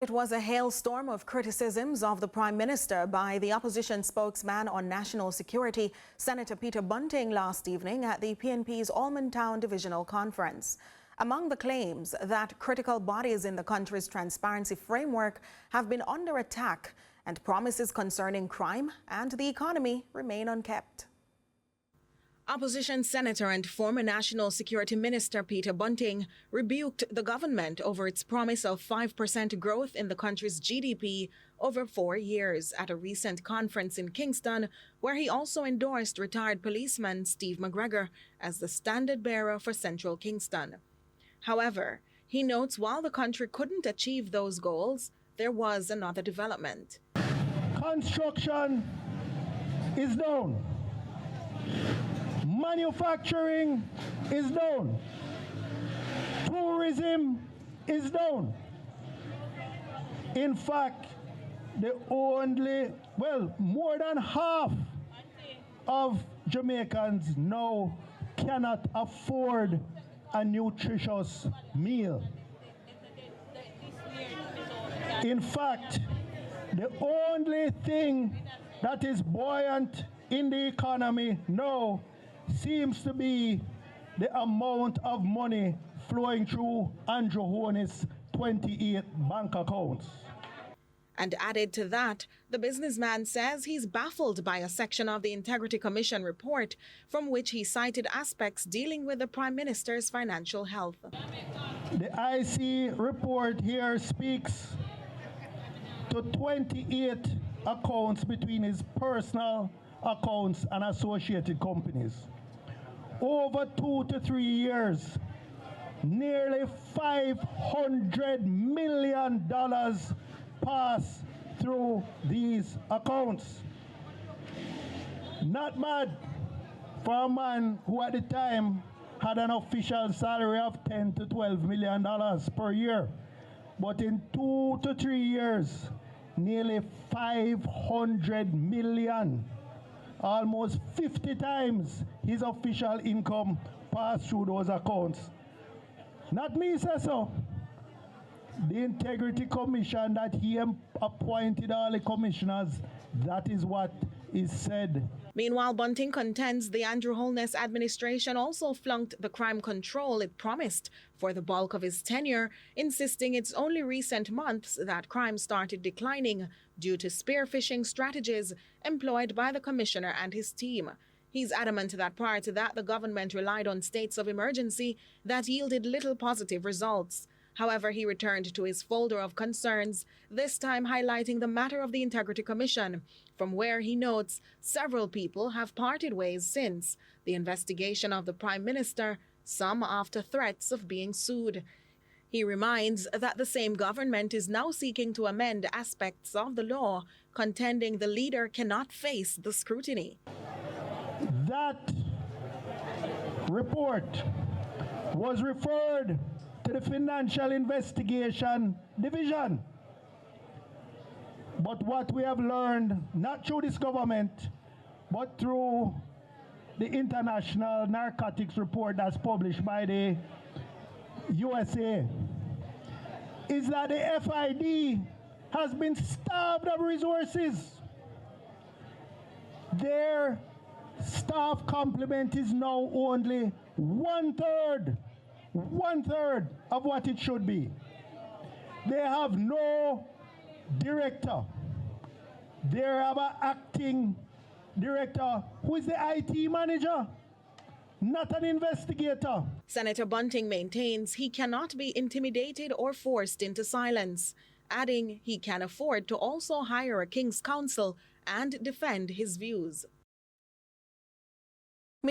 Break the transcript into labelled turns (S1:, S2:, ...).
S1: It was a hailstorm of criticisms of the Prime Minister by the opposition spokesman on national security, Senator Peter Bunting, last evening at the PNP's Allman Town Divisional Conference. Among the claims that critical bodies in the country's transparency framework have been under attack and promises concerning crime and the economy remain unkept. Opposition Senator and former National Security Minister Peter Bunting rebuked the government over its promise of 5% growth in the country's GDP over 4 years at a recent conference in Kingston, where he also endorsed retired policeman Steve McGregor as the standard-bearer for Central Kingston. However, he notes while the country couldn't achieve those goals, there was another development.
S2: Construction is down. Manufacturing is down. Tourism is down. In fact, more than half of Jamaicans now cannot afford a nutritious meal. In fact, the only thing that is buoyant in the economy now seems to be the amount of money flowing through Andrew Honey's 28 bank accounts.
S1: And added to that, the businessman says he's baffled by a section of the Integrity Commission report from which he cited aspects dealing with the Prime Minister's financial health.
S2: The IC report here speaks to 28 accounts between his personal accounts and associated companies. Over 2 to 3 years, nearly $500 million passed through these accounts. Not bad for a man who at the time had an official salary of $10 to $12 million per year. But in 2 to 3 years, nearly $500 million, almost 50 times his official income passed through those accounts. Not me say so. The Integrity Commission that he appointed all the commissioners, that is what is said.
S1: Meanwhile, Bunting contends the Andrew Holness administration also flunked the crime control it promised for the bulk of his tenure, insisting it's only recent months that crime started declining due to spearfishing strategies employed by the commissioner and his team. He's adamant that prior to that, the government relied on states of emergency that yielded little positive results. However, he returned to his folder of concerns, this time highlighting the matter of the Integrity Commission, from where he notes several people have parted ways since the investigation of the Prime Minister, some after threats of being sued. He reminds that the same government is now seeking to amend aspects of the law, contending the leader cannot face the scrutiny.
S2: That report was referred to the Financial Investigation Division. But what we have learned, not through this government, but through the International Narcotics Report that's published by the USA, is that the FID has been starved of resources. Their staff complement is now only one third of what it should be. They have no director. They have an acting director who is the IT manager, not an investigator.
S1: Senator Bunting maintains he cannot be intimidated or forced into silence, adding he can afford to also hire a King's Counsel and defend his views.